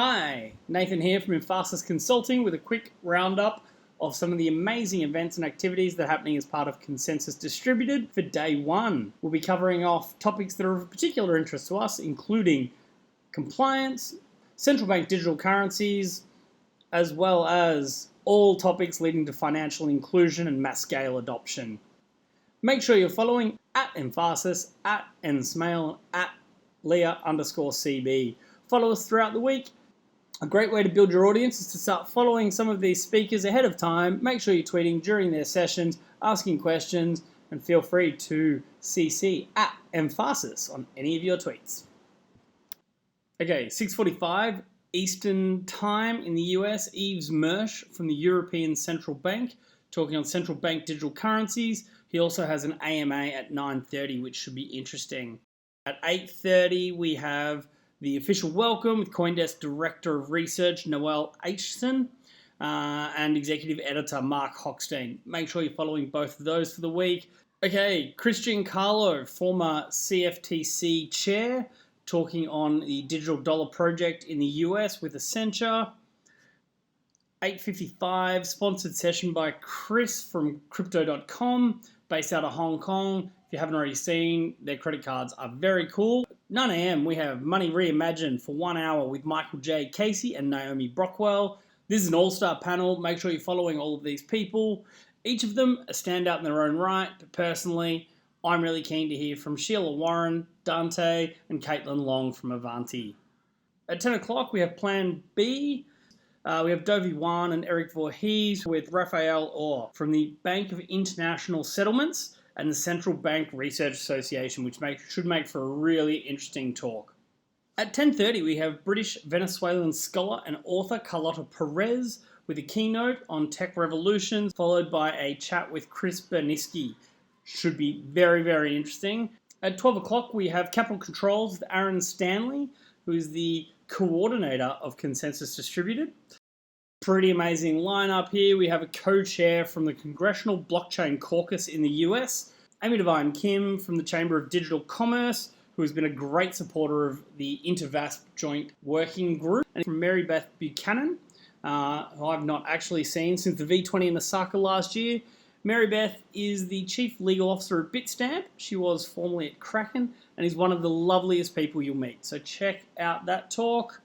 Hi, Nathan here from Emfarsis Consulting with a quick roundup of some of the amazing events and activities that are happening as part of Consensus Distributed for day one. We'll be covering off topics that are of particular interest to us, including compliance, central bank digital currencies, as well as all topics leading to financial inclusion and mass scale adoption. Make sure you're following at Emfarsis, at nsmale, at Leah_CB. Follow us throughout the week. A great way to build your audience is to start following some of these speakers ahead of time. Make sure you're tweeting during their sessions, asking questions, and feel free to CC at Emfarsis on any of your tweets. Okay, 6:45 Eastern Time in the US. Yves Mersch from the European Central Bank talking on central bank digital currencies. He also has an AMA at 9:30, which should be interesting. At 8:30, we have the official welcome with Coindesk Director of Research, Noel Aitchison, and Executive Editor, Mark Hochstein. Make sure you're following both of those for the week. Okay, Christian Carlo, former CFTC Chair, talking on the digital dollar project in the US with Accenture. 8:55, sponsored session by Chris from Crypto.com, based out of Hong Kong. If you haven't already seen, their credit cards are very cool. 9 a.m. we have Money Reimagined for 1 hour with Michael J. Casey and Naomi Brockwell. This is an all-star panel. Make sure you're following all of these people. Each of them a standout in their own right, but personally, I'm really keen to hear from Sheila Warren, Dante, and Caitlin Long from Avanti. At 10 o'clock, we have Plan B. We have Dovey Wan and Eric Voorhees with Raphael Orr from the Bank of International Settlements and the Central Bank Research Association, which should make for a really interesting talk. At 10:30, we have British-Venezuelan scholar and author Carlota Perez with a keynote on tech revolutions, followed by a chat with Chris Berniski. Should be very, very interesting. At 12 o'clock, we have Capital Controls with Aaron Stanley, who is the coordinator of Consensus Distributed. Pretty amazing lineup here. We have a co-chair from the Congressional Blockchain Caucus in the US, Amy Devine Kim from the Chamber of Digital Commerce, who has been a great supporter of the InterVASP Joint Working Group, and from Mary Beth Buchanan, who I've not actually seen since the V20 in Osaka last year. Mary Beth is the Chief Legal Officer at Bitstamp. She was formerly at Kraken and is one of the loveliest people you'll meet. So check out that talk.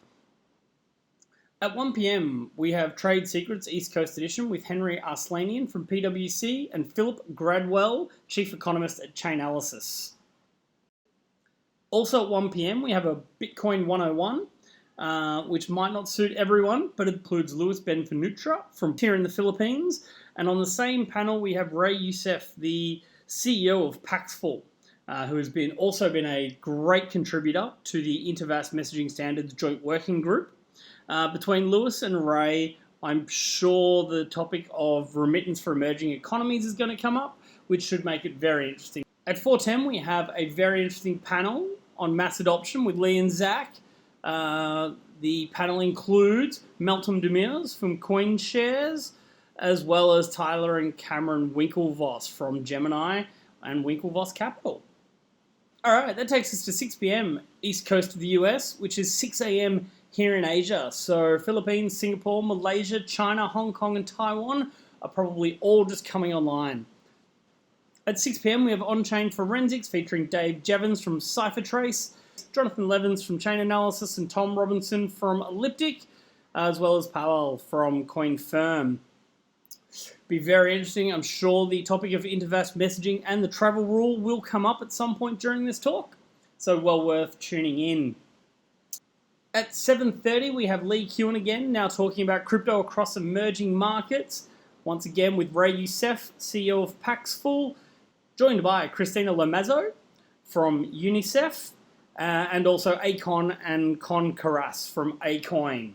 At 1 p.m, we have Trade Secrets East Coast Edition with Henry Arslanian from PwC and Philip Gradwell, Chief Economist at Chainalysis. Also at 1 p.m, we have a Bitcoin 101, which might not suit everyone, but it includes Luis Benvenutra from here in the Philippines. And on the same panel, we have Ray Youssef, the CEO of Paxful, who has also been a great contributor to the InterVASP Messaging Standards Joint Working Group. Between Lewis and Ray, I'm sure the topic of remittance for emerging economies is going to come up, which should make it very interesting. At 4:10, we have a very interesting panel on mass adoption with Lee and Zach. The panel includes Meltem Demirors from CoinShares, as well as Tyler and Cameron Winklevoss from Gemini and Winklevoss Capital. All right, that takes us to 6 p.m. East Coast of the US, which is 6 a.m. here in Asia. So Philippines, Singapore, Malaysia, China, Hong Kong, and Taiwan are probably all just coming online. At 6 p.m, we have On-Chain Forensics featuring Dave Jevons from CipherTrace, Jonathan Levins from Chain Analysis, and Tom Robinson from Elliptic, as well as Powell from CoinFirm. Be very interesting. I'm sure the topic of InterVASP messaging and the travel rule will come up at some point during this talk, so well worth tuning in. At 7:30, we have Lee Kewen again, now talking about crypto across emerging markets, once again with Ray Youssef, CEO of Paxful, joined by Christina Lomazzo from UNICEF, and also Acon and Con Carras from Acoin.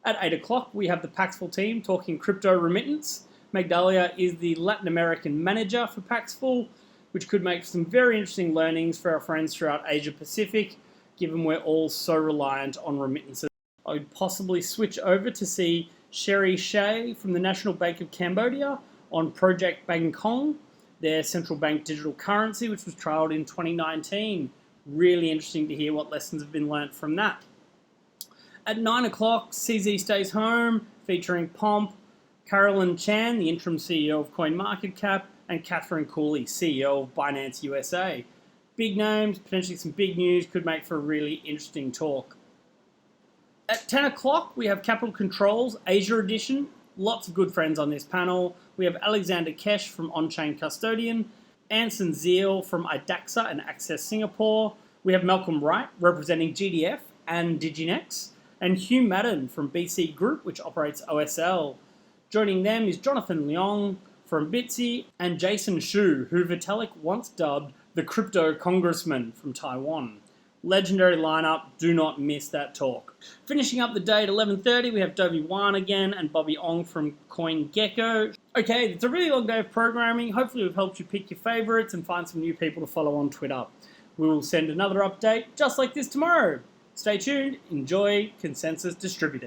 At 8 o'clock, we have the Paxful team talking crypto remittance. Magdalia is the Latin American manager for Paxful, which could make some very interesting learnings for our friends throughout Asia Pacific, given we're all so reliant on remittances. I would possibly switch over to see Sherry Shea from the National Bank of Cambodia on Project Bangkong, their central bank digital currency, which was trialled in 2019. Really interesting to hear what lessons have been learnt from that. At 9 o'clock, CZ Stays Home, featuring Pomp, Carolyn Chan, the interim CEO of CoinMarketCap, and Catherine Cooley, CEO of Binance USA. Big names, potentially some big news, could make for a really interesting talk. At 10 o'clock, we have Capital Controls, Asia Edition. Lots of good friends on this panel. We have Alexander Kesh from On-Chain Custodian, Anson Zeal from IDAXA and Access Singapore. We have Malcolm Wright representing GDF and Diginex, and Hugh Madden from BC Group, which operates OSL. Joining them is Jonathan Leong from Bitsy and Jason Shu, who Vitalik once dubbed the crypto congressman from Taiwan. Legendary lineup, do not miss that talk. Finishing up the day at 11:30, we have Dovey Wan again and Bobby Ong from CoinGecko. Okay, it's a really long day of programming. Hopefully we've helped you pick your favorites and find some new people to follow on Twitter. We will send another update just like this tomorrow. Stay tuned, enjoy Consensus Distributed.